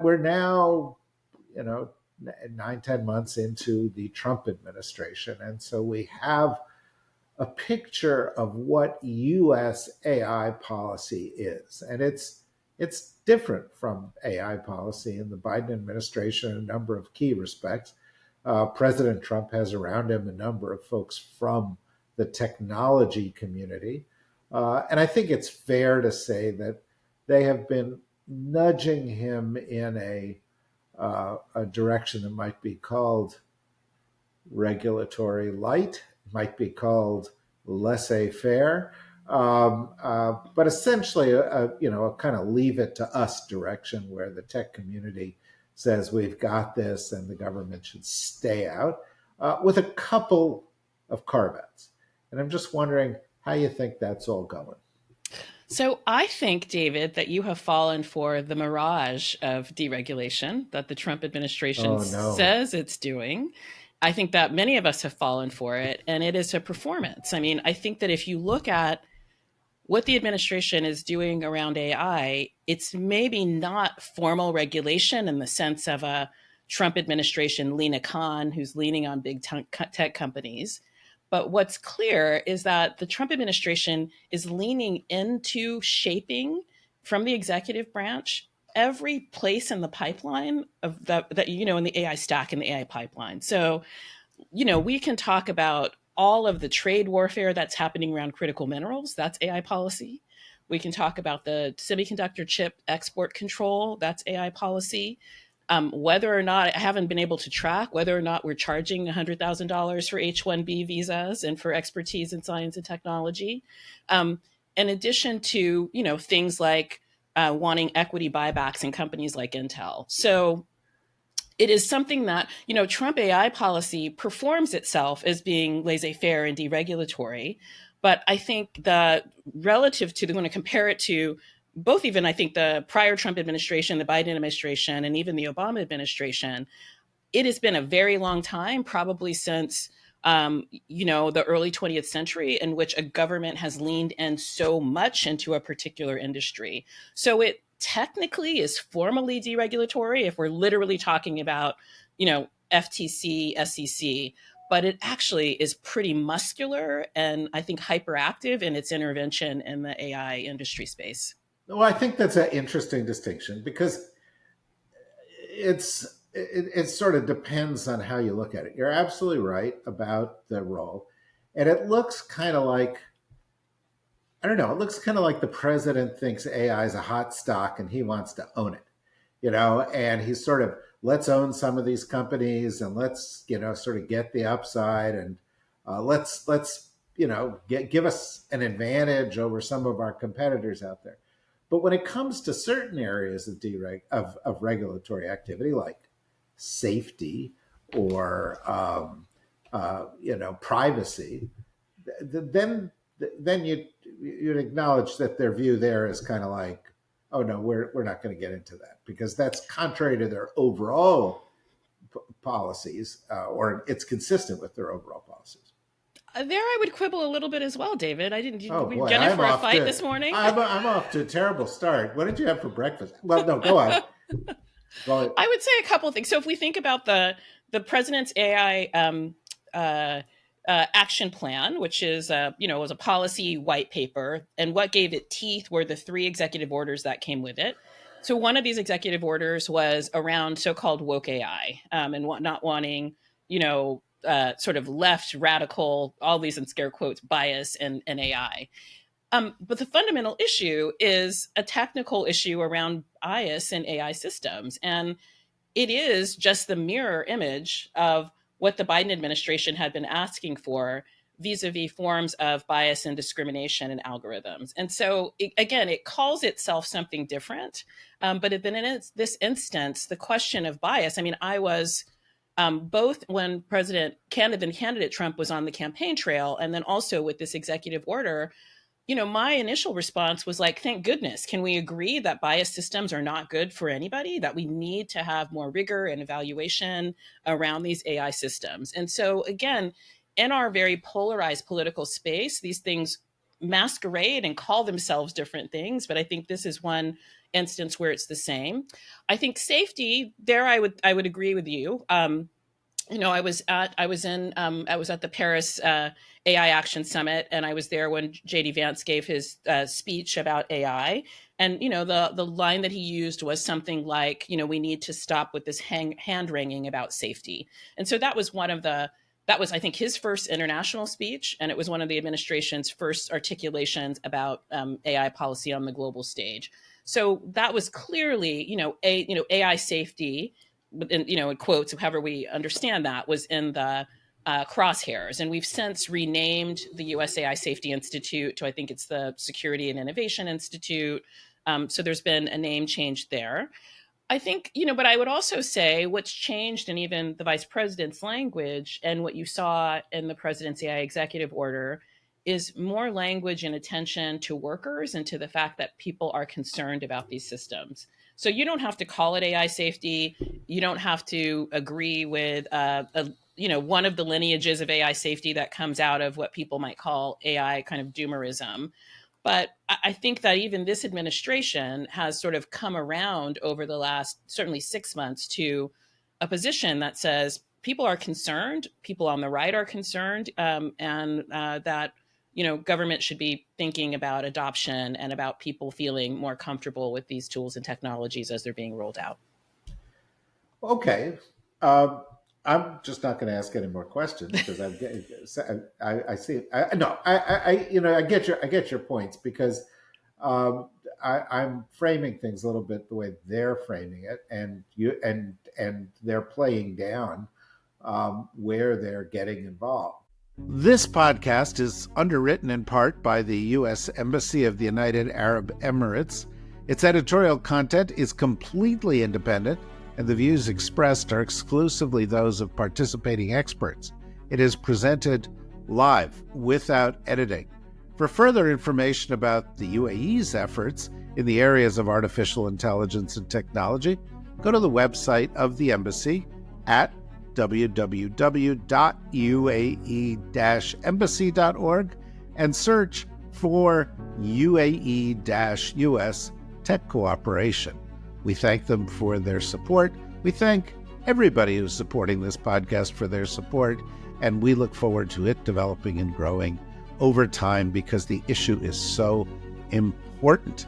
we're now, 9, 10 months into the Trump administration. And so we have a picture of what US AI policy is. And it's different from AI policy in the Biden administration in a number of key respects. President Trump has around him a number of folks from the technology community. And I think it's fair to say that they have been nudging him in a direction that might be called regulatory light, might be called laissez-faire, but essentially, a kind of leave it to us direction where the tech community says we've got this and the government should stay out, with a couple of carve-outs. And I'm just wondering how you think that's all going. So I think, David, that you have fallen for the mirage of deregulation that the Trump administration Oh no. says it's doing. I think that many of us have fallen for it, and it is a performance. I mean, I think that if you look at what the administration is doing around AI, it's maybe not formal regulation in the sense of a Trump administration Lena Khan who's leaning on big tech companies. But what's clear is that the Trump administration is leaning into shaping from the executive branch every place in the pipeline of that in the AI stack and the AI pipeline. So, we can talk about all of the trade warfare that's happening around critical minerals. That's AI policy. We can talk about the semiconductor chip export control. That's AI policy. Whether or not, I haven't been able to track whether or not we're charging $100,000 for H-1B visas and for expertise in science and technology. In addition to, things like wanting equity buybacks in companies like Intel. So it is something that, Trump AI policy performs itself as being laissez-faire and deregulatory. But I think that relative to, they're going to compare it to both, even I think the prior Trump administration, the Biden administration, and even the Obama administration, it has been a very long time, probably since, the early 20th century, in which a government has leaned in so much into a particular industry. So it technically is formally deregulatory if we're literally talking about, FTC, SEC, but it actually is pretty muscular and I think hyperactive in its intervention in the AI industry space. Well, I think that's an interesting distinction because it sort of depends on how you look at it. You're absolutely right about the role. And it looks kind of like, I don't know, it looks kind of like the president thinks AI is a hot stock and he wants to own it, and he's sort of, let's own some of these companies and let's, sort of get the upside and let's give us an advantage over some of our competitors out there. But when it comes to certain areas of regulatory activity, like safety or privacy, then you'd acknowledge that their view there is kind of like, oh no, we're not going to get into that because that's contrary to their overall policies, or it's consistent with their overall policies. There, I would quibble a little bit as well, David. I didn't. Oh Were you boy, gunning for a fight this morning? I'm off to a terrible start. What did you have for breakfast? Well, no, go on. I would say a couple of things. So if we think about the president's AI action plan, which is was a policy white paper, and what gave it teeth were the 3 executive orders that came with it. So one of these executive orders was around so-called woke AI, and not wanting, sort of left radical, all these in scare quotes, bias in AI. But the fundamental issue is a technical issue around bias in AI systems. And it is just the mirror image of what the Biden administration had been asking for vis-a-vis forms of bias and discrimination in algorithms. And so, it calls itself something different. But in this instance, the question of bias, I mean, I was both when candidate Trump was on the campaign trail, and then also with this executive order, my initial response was like, thank goodness. Can we agree that bias systems are not good for anybody, that we need to have more rigor and evaluation around these AI systems? And so, again, in our very polarized political space, these things masquerade and call themselves different things. But I think this is one instance where it's the same. I think safety there, I would agree with you. I was at the Paris AI Action Summit, and I was there when JD Vance gave his speech about AI. And the line that he used was something like, we need to stop with this hand wringing about safety. And so that was, I think, his first international speech, and it was one of the administration's first articulations about AI policy on the global stage. So that was clearly, AI safety, in quotes, however we understand that, was in the crosshairs. And we've since renamed the USAI Safety Institute to, I think it's the Security and Innovation Institute. So there's been a name change there. I think, but I would also say what's changed in even the vice president's language and what you saw in the president's AI executive order is more language and attention to workers and to the fact that people are concerned about these systems. So you don't have to call it AI safety. You don't have to agree with, one of the lineages of AI safety that comes out of what people might call AI kind of doomerism. But I think that even this administration has sort of come around over the last certainly 6 months to a position that says people are concerned, people on the right are concerned, and that government should be thinking about adoption and about people feeling more comfortable with these tools and technologies as they're being rolled out. Okay. I'm just not going to ask any more questions because I see. I get your points because I'm framing things a little bit the way they're framing it, and they're playing down where they're getting involved. This podcast is underwritten in part by the U.S. Embassy of the United Arab Emirates. Its editorial content is completely independent, and the views expressed are exclusively those of participating experts. It is presented live, without editing. For further information about the UAE's efforts in the areas of artificial intelligence and technology, go to the website of the embassy at www.uae-embassy.org and search for UAE-US Tech Cooperation. We thank them for their support. We thank everybody who's supporting this podcast for their support, and we look forward to it developing and growing over time because the issue is so important.